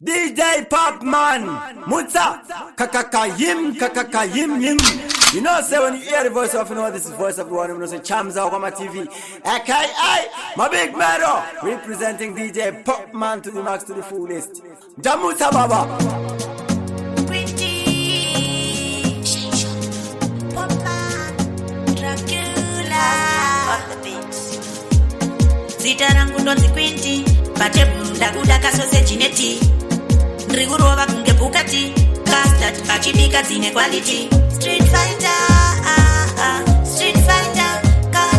DJ Popman, Mutsa, kakakayim, yim. You know, say when you hear the voice of, you know, this is the voice of the one who knows Chams out on my TV. AKA, my big mero, representing DJ Popman to the max to the fullest. Jamutsa Baba. Zita rangu ndonzi kwinti pate bunda kudaka sausage neti ndirikurowa kunge bukati custard kachibika dzine quality street fighter street fighter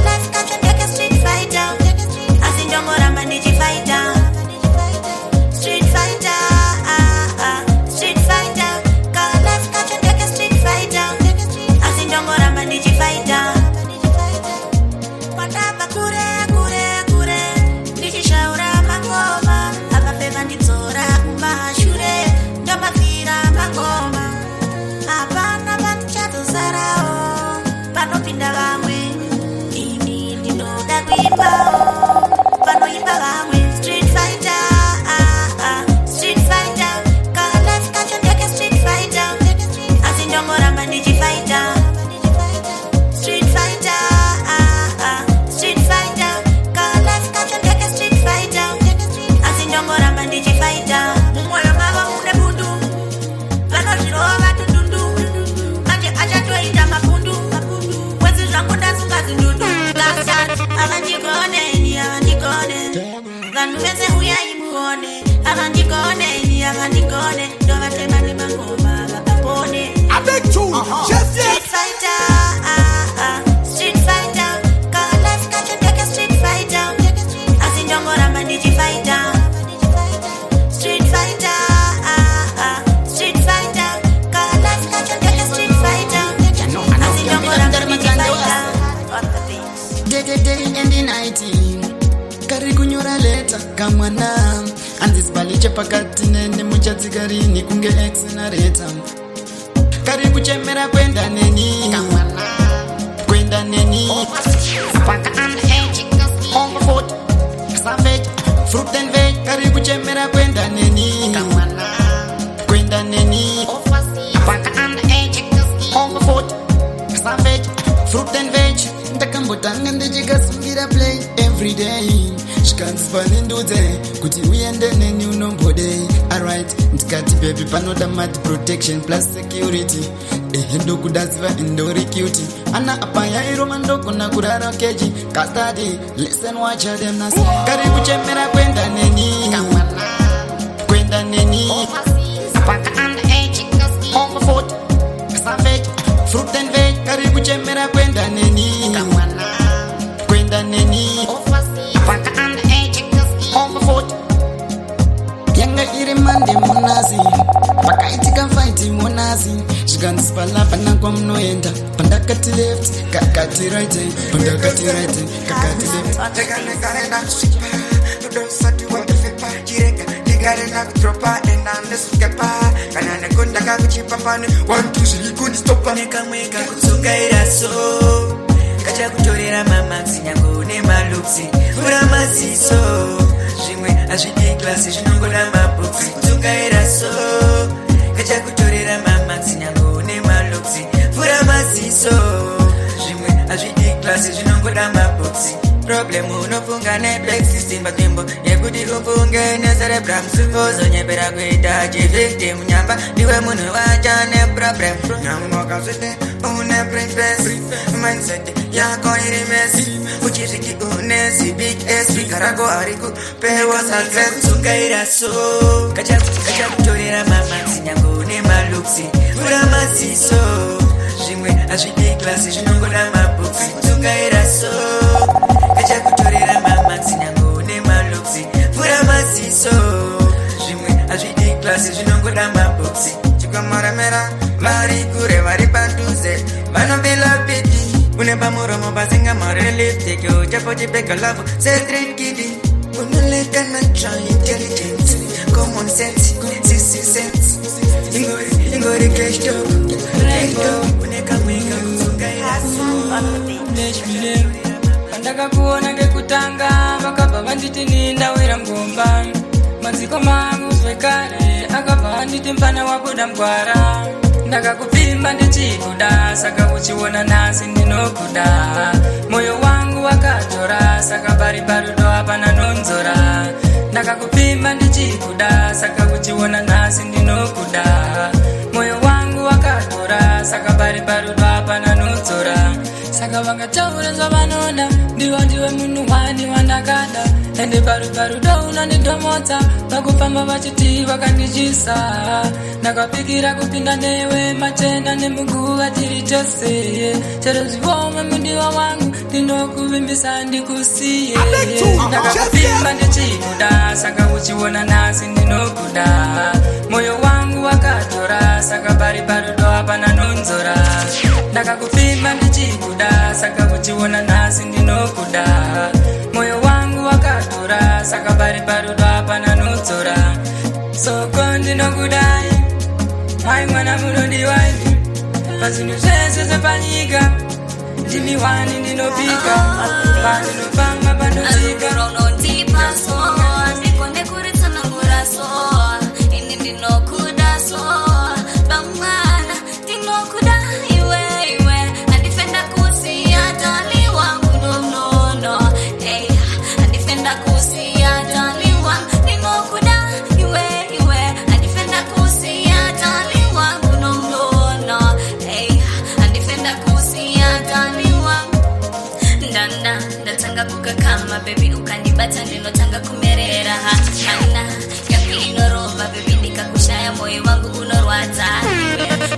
life kachondeka street fighter asindongoramba ndichifighter street fighter street fighter life kachondeka street fighter asindongoramba ndichifighter patapa kure ndichishaura mangoma akapfeka ndidzora kumashure ndomafira mangoma hapana pandichazosarawo panopinda vamwe ini ndinoda kuimbawo panoimba vamwe street fighter street fighter kalife kachondeke street fighter asi ndongoramba ndichifighter street fighter street fighter kalife kachondeke street fighter asi ndongoramba ndichifighter mumwoyo mava mune bundu vanozvirova tudundu manje achatoita mapundu kwezi zvangu ndasungazi ndudu kasat avandigoneni vanhu vese uyai muone avandigone ndovatema nemangoma vakapone street fighter street fighter kalife kachondeke street fighter asi ndongoramba ndichifighter street fighter street fighter kalife kachondeke street fighter asi ndongoramba ndichifighter day and the night kari kunyora leta kamwana andisibaliche pakati nene muchadzikarini kunge exenareta kari kuchemera kwenda neni paka and edge on the foot savage fruit and veg kari kuchemera kwenda neni paka and edge on the foot savage fruit and veg ndakambotanga ndichikasungira play every day zvikanziswa nendudze kuti uende neni unombode alright ndikati baby panoda mad protection plus security ndokudaziva indori cute ana apayairoma ndogona kurara keji kastadi listen watch them nas kari kuchemera kwenda neni paka and edge on the foot savage fruit and veg kari kuchemera kwenda neni paka and edge on the foot yanga iri mande munazi pakaitika fight munazi zvikanzipalapa nakwa munoenda pandakati left kakati right pandakati right kakati left tekanekare kusvipa ndosati wandofepa chirega ndigare nakutropa enandesikepa kana nekondaka kuchipa pane 1 2 zviri kundistopa nekamwe kakutsungaira so kachakutorera mamaksi nyango une maluksi vura maziso zvimwe hazvidi klasi zvinongoda mabhuksi kutsungaira so kachakutorera mamaksi nyango une maluksi vura maziso zvimwe hazvidi klasi zvinongoda mabhuksi problem unofunga neblack system patimbo yekuti ufunge necerebram uzonyepera kuita chivictim nyamba ndiwe munhu wacha neproblem nyamwakazvite une princess mindset yako iri mesi uchisviki une big s vikarako ari kupewa success kutsungaira so kachakutorera mamaksi nyango une maluksi vura maziso zvimwe hazvidi klasi zvinongoda mabhuksi kutsungaira so kachakutorera mamaksi nyango une maluksi vura maziso zvimwe hazvidi klasi zvinongoda mabhuksi chikamaramera vari kure vari padhuze vanobila piti une pamuromo pasinga mareliptiki chapo chipeka lavu setrenkidi unoleka natural intelligence common sense sisi sense ingori keshto unekamweka kutsungaira neshmile ndakakuona ngekutanga vakabva vanditi nindawira ngomba maziko mangu zvekare nditi mfana wakuda mkwara ndakakupimba ndichikuda saka uchiona nasi ndinokuda moyo wangu wakatora saka pari parudo hapana nonzora ndakakupimba ndichikuda saka uchiona nasi ndinokuda moyo wangu wakatora saka pari parudo hapana nonzora saka vangataura zvavanoda ndiwe munhu wani wandakada ende parudo unanditomotsa vakufamba vachiti vakandichisa ndakapikira kupinda newe machena nemuguva tiri tose chero zvivomwe mudiwa wangu ndinokuvimbisa ndikusiye ndakakupimba ndichikuda saka uchiona nasi ndinokuda moyo wangu wakatora saka pari parudo hapana nonzora ndakakupimba ndichikuda saka uchiona nasi ndinokuda moyo wangu wakatora saka pari parudo hapana nonzora soko ndinokudai mai mwana munodiwani pazvinhu zvese zvepanyika ndimi wani ndinopika pandinofamba pandotika kukakama baby ukanibata ndinotanga kumerera hana yapi inorova baby ndikakushaya moyo wangu unorwadza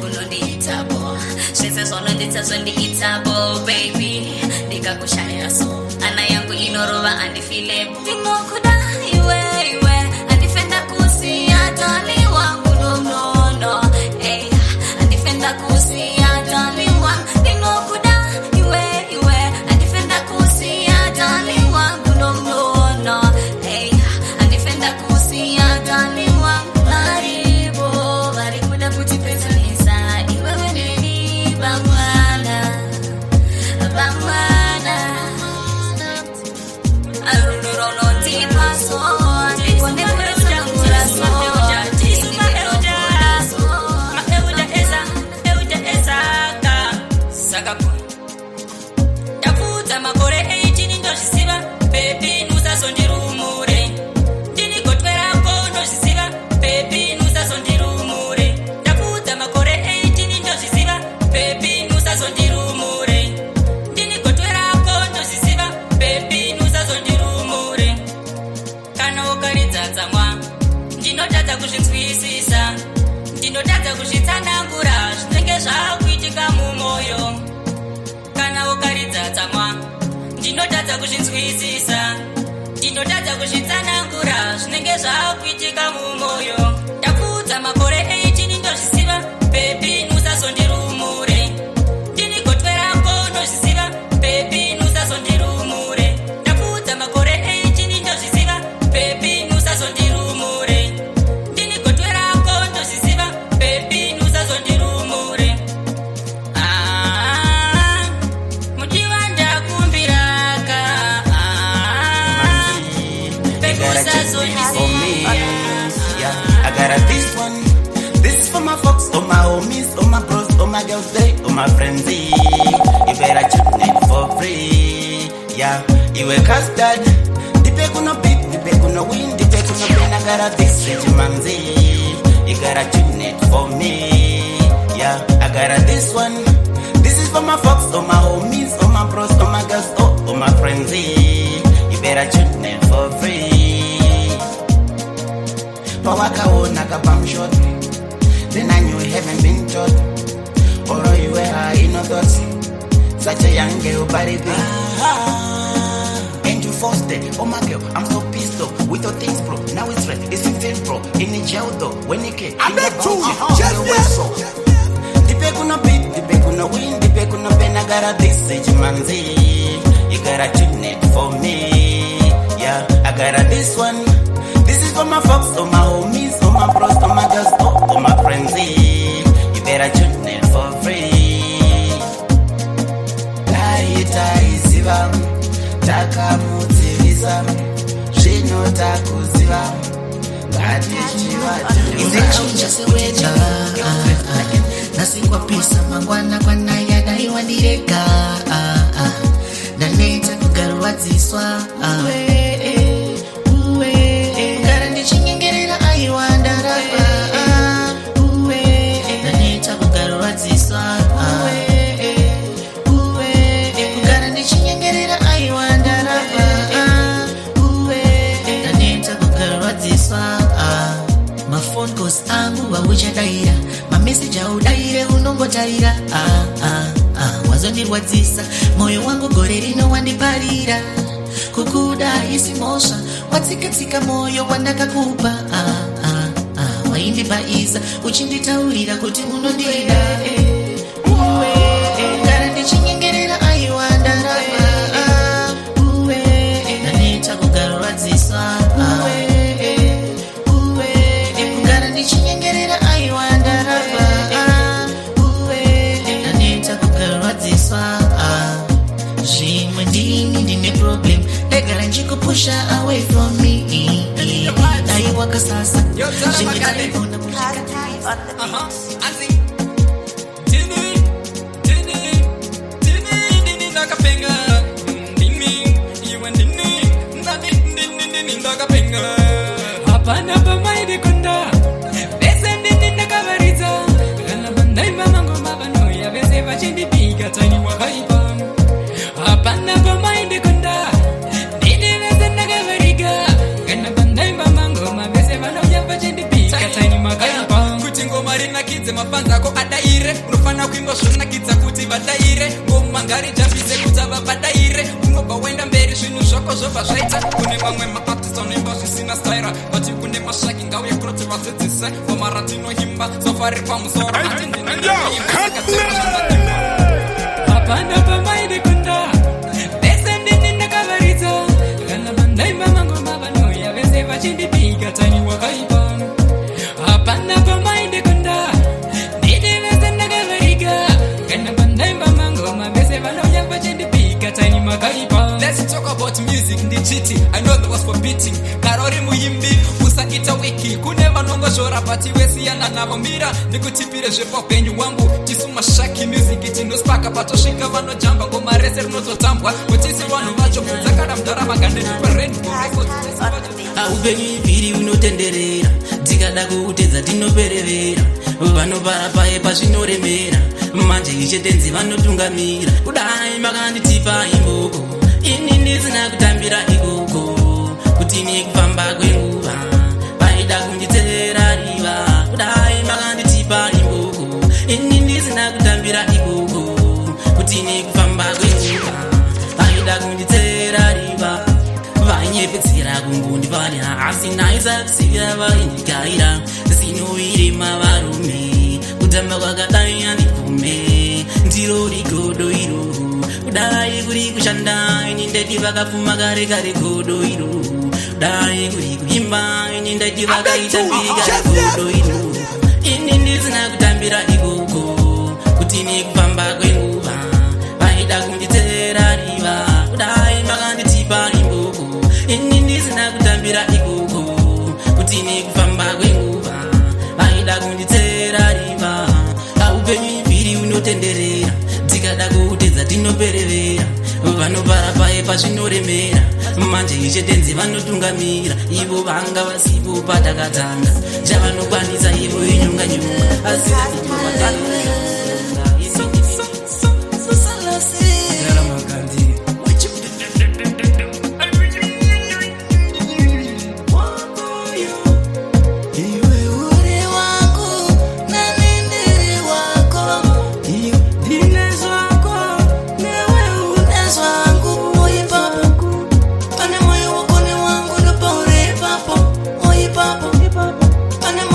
unondiitabo zvese zvononditsa zvondiitabo baby ndikakushaya so ana yangu inorova andifile ndinokuda iwe andifenda kusiya tali wangu nonono andifenda kusiya tali wangu ndinokuda iwe andifenda kusiya tali wangu nonono andifenda kusiya tali wangu varikuda kutipesanisa iwewe nini vamwana arunduronondipaso ndikonekuresanamuraso ndafuta makore 18 ndozvisiva bebi nusazondirumure ndinigotwerako ndozvisiva bebi nusazondirumure ndafuta makore 18 ndozvisiva bebi nusazondirumure ndinigotwerako ndozvisiva bebi nusazondirumure kana ukaridzadzamwa ndinotadza kuzvinzwisisa ndinotadza kuzvitsanangura zvinenge zvakuitika mumoyo kana ukaridzadzamwa ndinotadza kuzvinzwisisa ndinotadza kuzvitsanangura zvinenge zvakuitika mumoyo ndapfuudza makore 18 ndozvisiva bebi nusazondirumure ndinigotwerako ndozvisiva bebi nusazondirumure ndapfuudza makore 18 ndozvisiva bebi nusazondirumure ndinigotwerako ndozvisiva bebi nusazondirumure I got this one. This is for my folks, all my homies, all my bros, all my girls, they, all my friends. You better tune it for free. Yeah, you a custard. Dipe kuno beat, dipe kuno win, dipe kuno pain. I got this regimanzi. You gotta tune it for me. Yeah, I got this one. This is for my folks, all my homies, all my bros, all my girls, all my friends. You better tune it for free. Pawakaona kapamshot. Then I knew you haven't been taught. Or you were high in no thoughts. Such a young girl, body big. And you forced it. Oh my girl, I'm so pissed off. With your things, bro. Now it's red. It's 15, bro. In the jail, though. When it came, I bet you. Dipe kuno beat, dipe kuno win, dipe kuno pain. I got this manzi. You gotta tune it for me. Yeah, I got this one. This is for my folks, all my homies, all my bros, all my girls, all my friends. You better tune it for free. Taita isiva, takamudzivisa, zvino takuziva. Ngatichiva ndechinja seweja nasingwa pisa mangwana kwanaya daiwa ndirega ndaneta kugarwadziswa kugara ndichinyengerera aiwa ndarapa ndaneta kugarwadziswa kugara ndichinyengerera aiwa ndarapa ndaneta kugarwadziswa mafone calls angu wauchadaira mameseji audaire unongotarira wazondirwadzisa moyo wangu gore rino wandiparira kukuda isimosha watsikatsika moyo wandakakupa waindibaiza uchinditaurira kuti unondida gara ndichinyengerera aiwa ndarapa ndaneta kugarwadziswa kugara ndichinyengerera aiwa ndarapa ndaneta kugarwadziswa zvimwe ndine problem ndagara nchikupusha away from me dai wakasasa zvimwe ndinogona hapana pamaidi kunda vese ndini ndakavariza kana vandai mamangoma vanoya vese vachindipika tani wakaipa hapana pamaidi kunda ndini vese ndakavariga kana vandai mamangoma vese vanoya vachindipika tani wakaipa kuti ngoma rinakidze mafanzako adaire unofana kuimbozvonakidza kuti vadaire ngoma ngarijambise kuti vavadaire unobva waenda mberi zvinhu zvako zvobva zvaita kune vamwe maartist anoimba zvisina styra vati kune mashaki ngauye kuroti vadzidzise ngoma ratinoimba zofari pamusoro hapana pamaidi kunda vese ndini ndakavaridza kana vandaimba mangoma vanoya vese vachindipika tani wakaipa hapana pamaidi kunda ndini vese ndakavariga kana vandaimba mangoma vese vanoya vachindipika tani makaipa. Let's talk about music ndichiti I know that was for beating karori muimbi usaita wiki kune vanongozvora pati wesiyana navo mira ndikutipire zvepapenyu wangu tisuma shaki music tinospaka patosvika vanojamba ngoma rese rinototambwa kutisi vanhu vacho dzakada mudhara upenyu ivhiri unotenderera tikada kuutedza tinoperevera vanobara paye pazvinoremera manje ichetenzi vanotungamira kudai makanditipa imboko ini ndisina kutambira ikoko kuti nekufamba kwenguva vaida kunditera riva kudai makanditipa imboko ini ndisina kutambira ikoko kuti nekufamba kwenguva vaida kunditera riva vanyepedzera kungondivana asi naisakusivira vaindikaira zinoirema varume kutamba kwakadai andibvume ndiro rigodo iro kudai kuri kushanda ini ndeti vakapfuma kare kare godo iro kudai kuri kuimba ini ndeti vakaita mbiri kare godo iro ini ndisina kutambira ikoko kuti nekufamba kwenguva vaida kunditera riva kudai makanditipa imboko ini ndisina kutambira ikoko kuti nekufamba kwenguva vaida kunditera riva aupenyu ivhiri unotenderera tikada kuutedza tinoperevera vanobara paye pazvinoremera manje ichetenzi vanotungamira ivo vanga vasipo patakatanga chavanokwanisa ivo inyonganyonga asi Pane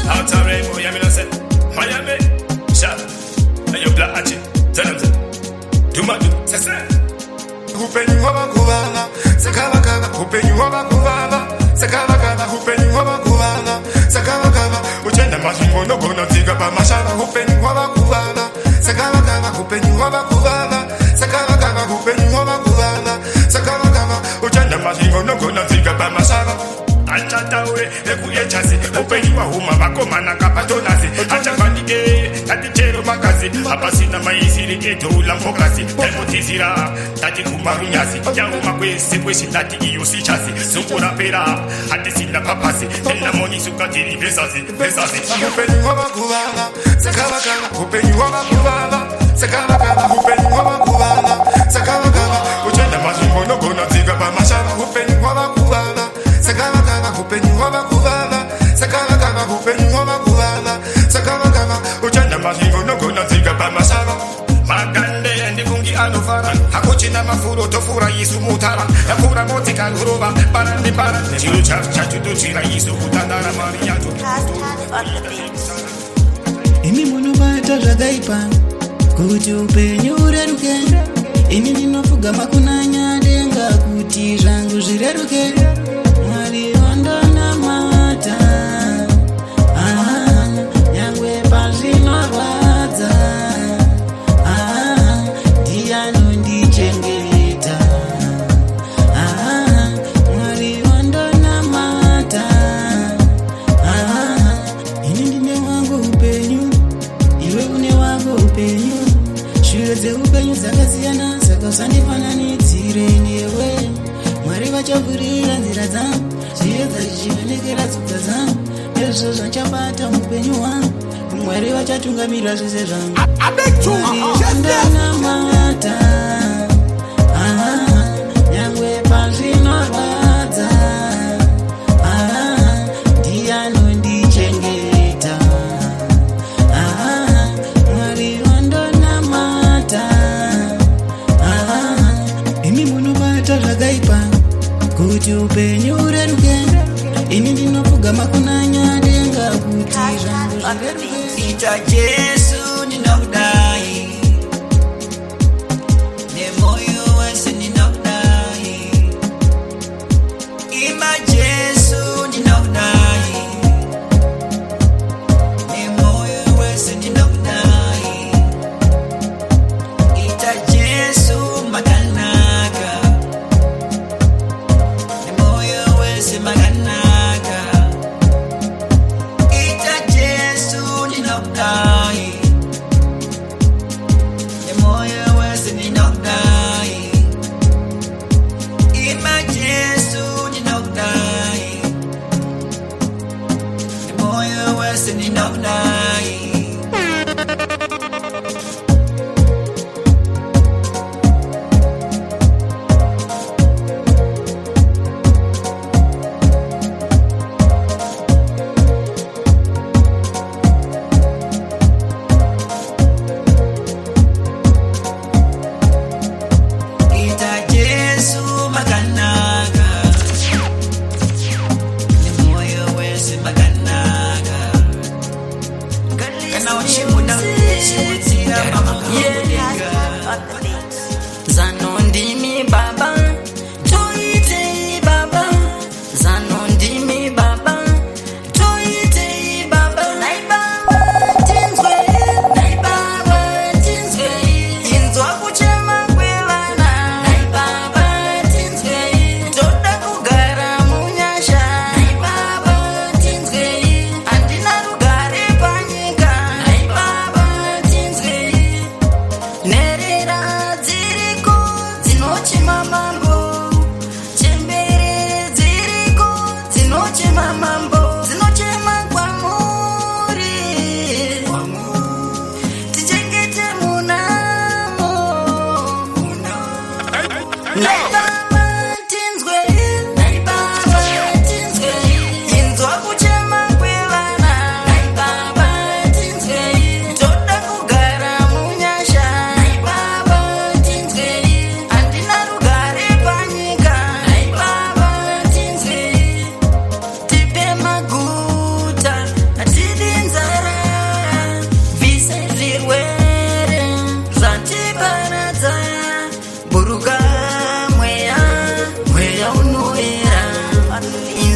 Out of rainbow, yeah, me no say. Miami, shot. And you black achi. Tell them, do my do. Say. Upenyu wabakubala, sakabakaba. Upenyu wabakubala, sakabakaba. Upenyu wabakubala, sakabakaba. Uchenda mashingo no gonna tiga pa mashaba. Upenyu wabakubala, sakabakaba. Upenyu wabakubala, sakabakaba. Upenyu wabakubala, sakabakaba. Uchenda mashingo no gonna tiga pa mashaba. Achatawe ekuyechasi upenyu wahuma vakomana kapatonasi achabandike tatichero makazi apasina maisiri etoula mfokasi temotizira tatikumarunyasi yauma kwese kweshi tati iyo sichasi sukurapera hatisina papasi enamoni sukatiri vesasi upenyu wabakubala sakabakaba upenyu wabakubala sakabakaba upenyu wabakubala sakabakaba uchenda mazimbo nogona tiga pamashaba upenyu wabakubala sakabakaba upenyu wabakubala sakabakaba upenyu wabakubala sakabakaba uchenda mazimbo nogona tiga pamashaba magande ndikungi anovara hakuchina mafuro tofura yisu mutara yafura motika luroba barandi chiro chachu tuchira yisu kutandara mariyato imi munobata zvakaipa kuti upenyu ureruke ini ndinofuga makunanya denga kuti zvangu zvireruke mwari wandonamata nyangwe pazvinorwadza ndiyanondichengeta mwari wandonamata ini ndine wangu upenyu iwe une wako upenyu shiro dzeupenyu dzakasiyana saka usandifananidzire newe mwari vachavhurira nzira dzangu zviedza zvichivhenekera tsoka dzangu ezvo zvachabata mupenyu wangu mwari vachatungamirira zvese zvangu ndanamata nyangwe pazvinorwadza ndiyanondichengeta mwari wandonamata imi munobata zvakaipa kuti upenyu ureruke ini ndinofuga makunanya denga kuti zvangu zvireruke ita Jesu ninokudai nemoyo wese ninokudai ima Jesu ninokudai nemoyo wese ninokudai ita Jesu makanaka nemoyo wese makanaka ita Jesu ninokudai nemoyo wese ninokudai ima Jesu ninokudai nemoyo wese ninokudai ita Jesu makanaka nemoyo wese makanaka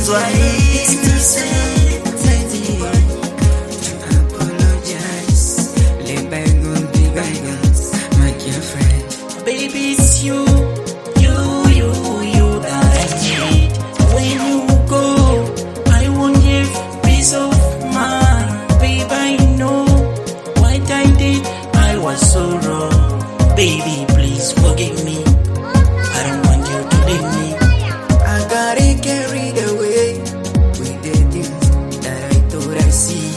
why it's too sad to apologize. Let bygones be bygones, my dear friend. Baby, it's you that I need. When you go, I won't give peace of mind. Babe, I know what I did, I was so wrong. Baby, please forgive me. I don't want you to leave me. I got carried away with the things that I thought I see.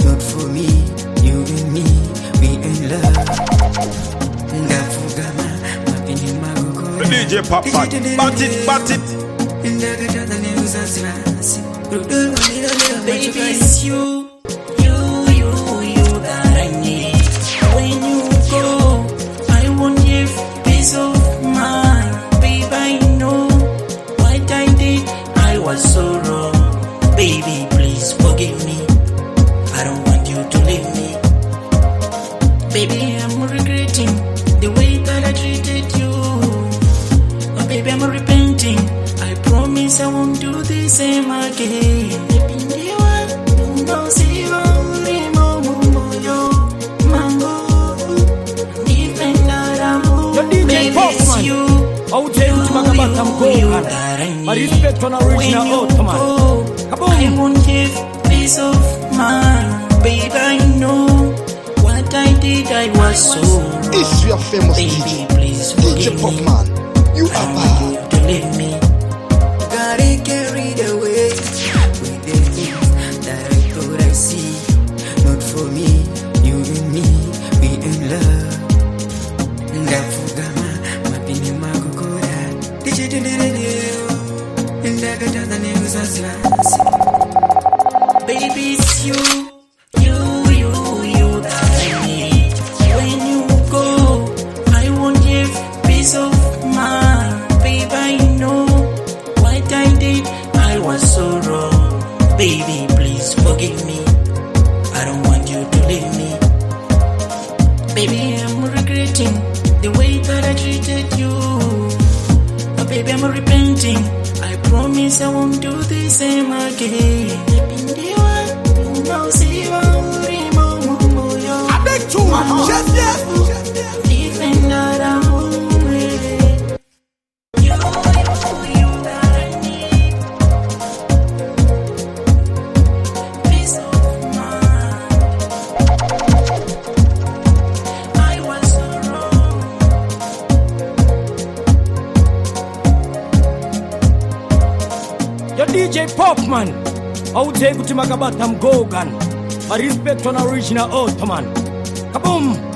Not for me, you and me, we in love. Ndafugama, mapini magoko. DJ Popman, bat it. Baby, it's you that I need. When you go, I won't give peace of mind. Babe, I know what I did, I was so wrong. Baby, please forgive me. I don't want you to leave me. Baby, I'm regretting the way that I treated you. Oh, baby, I'm repenting. I promise I won't do the same again. Out there with Magabata Mkogan. I respect on original Ottoman. I won't give peace of mind. Babe, I know what I did, I was so wrong. It's your famous Baby, please forgive DJ me. Popman. You I are don't bad. want you to leave me. Got it carried away with the things that I thought I see. Not for me, you and me, we in love. Ndafugama, mapini magokora. Baby, it's you that I need. When you go, I won't give peace of mind. Babe, I know what I did, I was so wrong. Baby, please forgive me. I don't want you to leave me. Baby, I'm regretting the way that I treated you. Oh, baby, I'm repenting. I promise I won't do the same again. I beg too much. Yes. Even that I'm with you that I need. Peace of mind. I was so wrong. Your DJ Popman. Out there with Magabata Mkogan. I respect on original Ottoman. Kaboom!